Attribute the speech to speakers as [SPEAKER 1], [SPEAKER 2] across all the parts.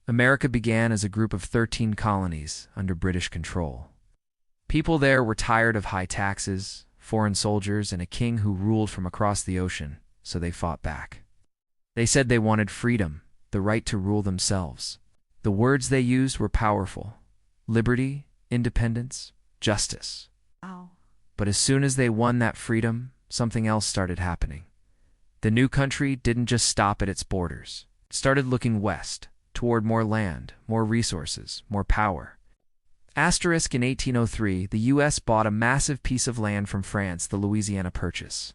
[SPEAKER 1] America began as a group of 13 colonies under British control. People there were tired of high taxes, foreign soldiers, and a king who ruled from across the ocean, so they fought back. They said they wanted freedom, the right to rule themselves. The words they used were powerful: liberty, independence, justice.
[SPEAKER 2] Wow.
[SPEAKER 1] But as soon as they won that freedom, something else started happening. The new country didn't just stop at its borders. It started looking west, toward more land, more resources, more power. Asterisk in 1803, the U.S. bought a massive piece of land from France, the Louisiana Purchase.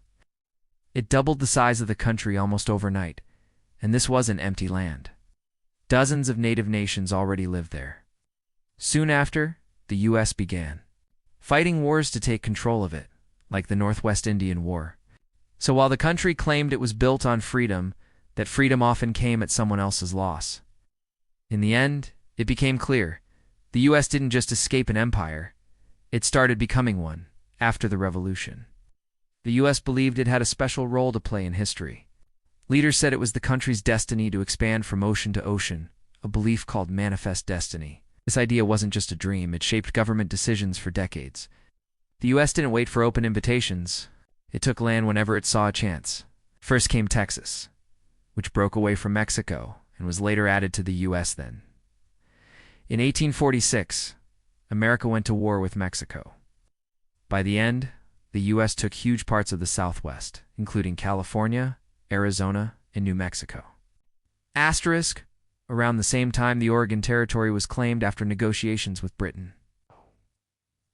[SPEAKER 1] It doubled the size of the country almost overnight, and this wasn't empty land. Dozens of native nations already lived there. Soon after, the U.S. began fighting wars to take control of it, like the Northwest Indian War. So while the country claimed it was built on freedom, that freedom often came at someone else's loss. In the end, it became clear the U.S. didn't just escape an empire, it started becoming one after the Revolution. The U.S. believed it had a special role to play in history. Leaders said it was the country's destiny to expand from ocean to ocean, a belief called manifest destiny. This idea wasn't just a dream, it shaped government decisions for decades. The U.S. didn't wait for open invitations. It took land whenever it saw a chance. First came Texas, which broke away from Mexico and was later added to the U.S. then. In 1846, America went to war with Mexico. By the end, the U.S. took huge parts of the Southwest, including California, Arizona, and New Mexico. Asterisk, around the same time the Oregon Territory was claimed after negotiations with Britain.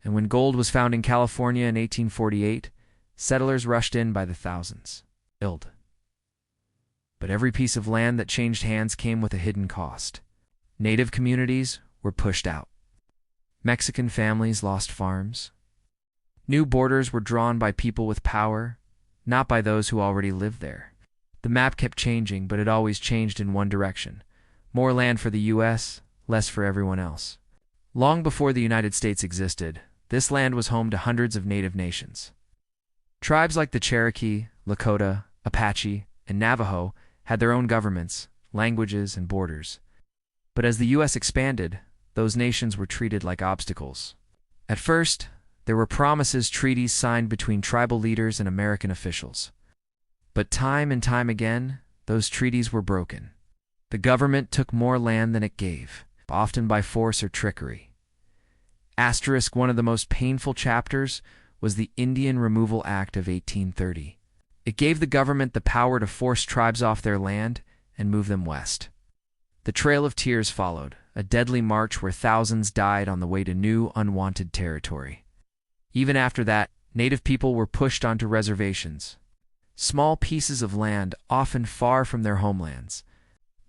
[SPEAKER 1] And when gold was found in California in 1848, settlers rushed in by the thousands. But every piece of land that changed hands came with a hidden cost. Native communities were pushed out. Mexican families lost farms. New borders were drawn by people with power, not by those who already lived there. The map kept changing, but it always changed in one direction. More land for the U.S., less for everyone else. Long before the United States existed, this land was home to hundreds of native nations. Tribes like the Cherokee, Lakota, Apache, and Navajo had their own governments, languages, and borders. But as the U.S. expanded, those nations were treated like obstacles. At first, there were promises, treaties signed between tribal leaders and American officials. But time and time again, those treaties were broken. The government took more land than it gave, often by force or trickery. Asterisk, one of the most painful chapters was the Indian Removal Act of 1830. It gave the government the power to force tribes off their land and move them west. The Trail of Tears followed, a deadly march where thousands died on the way to new, unwanted territory. Even after that, native people were pushed onto reservations, small pieces of land often far from their homelands.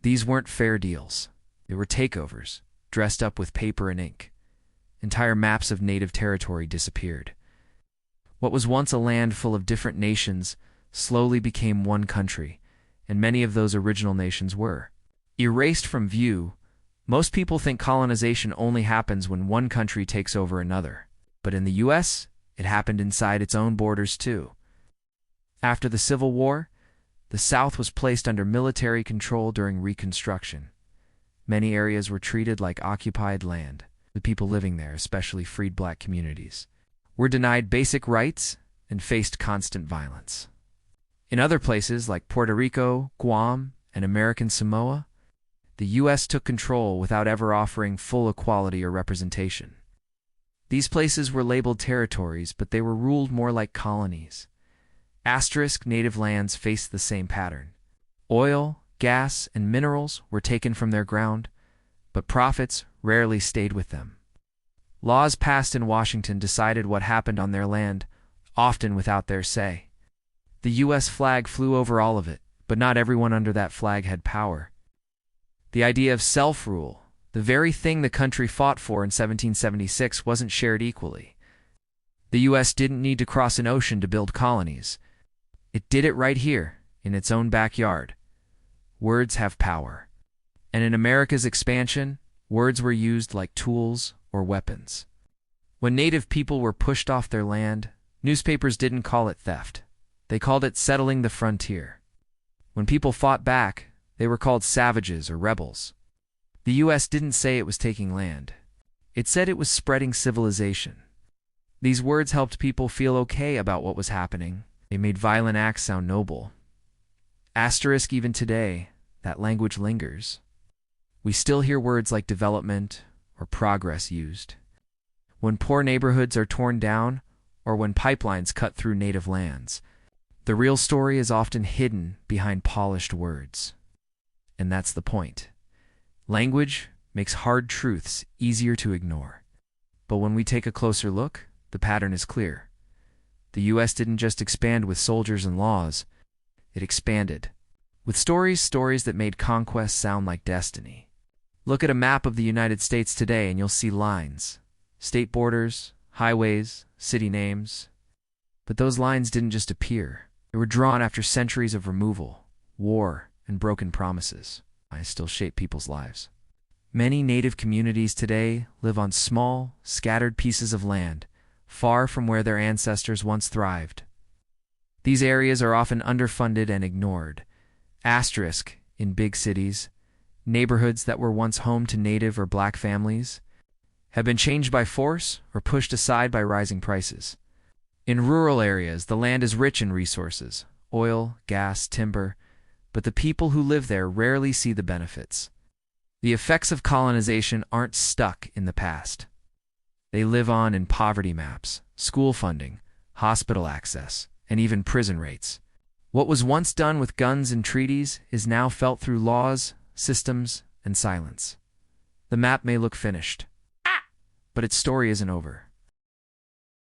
[SPEAKER 1] These weren't fair deals. They were takeovers, dressed up with paper and ink. Entire maps of native territory disappeared. What was once a land full of different nations slowly became one country, and many of those original nations were erased from view. Most people think colonization only happens when one country takes over another, but in the U.S., it happened inside its own borders too. After the Civil War, the South was placed under military control during Reconstruction. Many areas were treated like occupied land. The people living there, especially freed black communities, were denied basic rights and faced constant violence. In other places like Puerto Rico, Guam, and American Samoa, the U.S. took control without ever offering full equality or representation. These places were labeled territories, but they were ruled more like colonies. Asterisk, native lands faced the same pattern. Oil, gas, and minerals were taken from their ground, but profits rarely stayed with them. Laws passed in Washington decided what happened on their land, often without their say. The U.S. flag flew over all of it, but not everyone under that flag had power. The idea of self-rule, the very thing the country fought for in 1776, wasn't shared equally. The U.S. didn't need to cross an ocean to build colonies. It did it right here, in its own backyard. Words have power. And in America's expansion, words were used like tools or weapons. When native people were pushed off their land, newspapers didn't call it theft. They called it settling the frontier. When people fought back, they were called savages or rebels. The US didn't say it was taking land. It said it was spreading civilization. These words helped people feel okay about what was happening. They made violent acts sound noble. Asterisk, even today, that language lingers. We still hear words like development or progress used. When poor neighborhoods are torn down or when pipelines cut through native lands, the real story is often hidden behind polished words. And that's the point. Language makes hard truths easier to ignore. But when we take a closer look, the pattern is clear. The US didn't just expand with soldiers and laws, it expanded with stories that made conquest sound like destiny. Look at a map of the United States today and you'll see lines, state borders, highways, city names. But those lines didn't just appear. They were drawn after centuries of removal, war, and broken promises. I still shape people's lives. Many native communities today live on small, scattered pieces of land, far from where their ancestors once thrived. These areas are often underfunded and ignored. Asterisk, in big cities, neighborhoods that were once home to native or black families have been changed by force or pushed aside by rising prices. In rural areas, the land is rich in resources, oil, gas, timber, but the people who live there rarely see the benefits. The effects of colonization aren't stuck in the past. They live on in poverty maps, school funding, hospital access, and even prison rates. What was once done with guns and treaties is now felt through laws, systems, and silence. The map may look finished, but its story isn't over.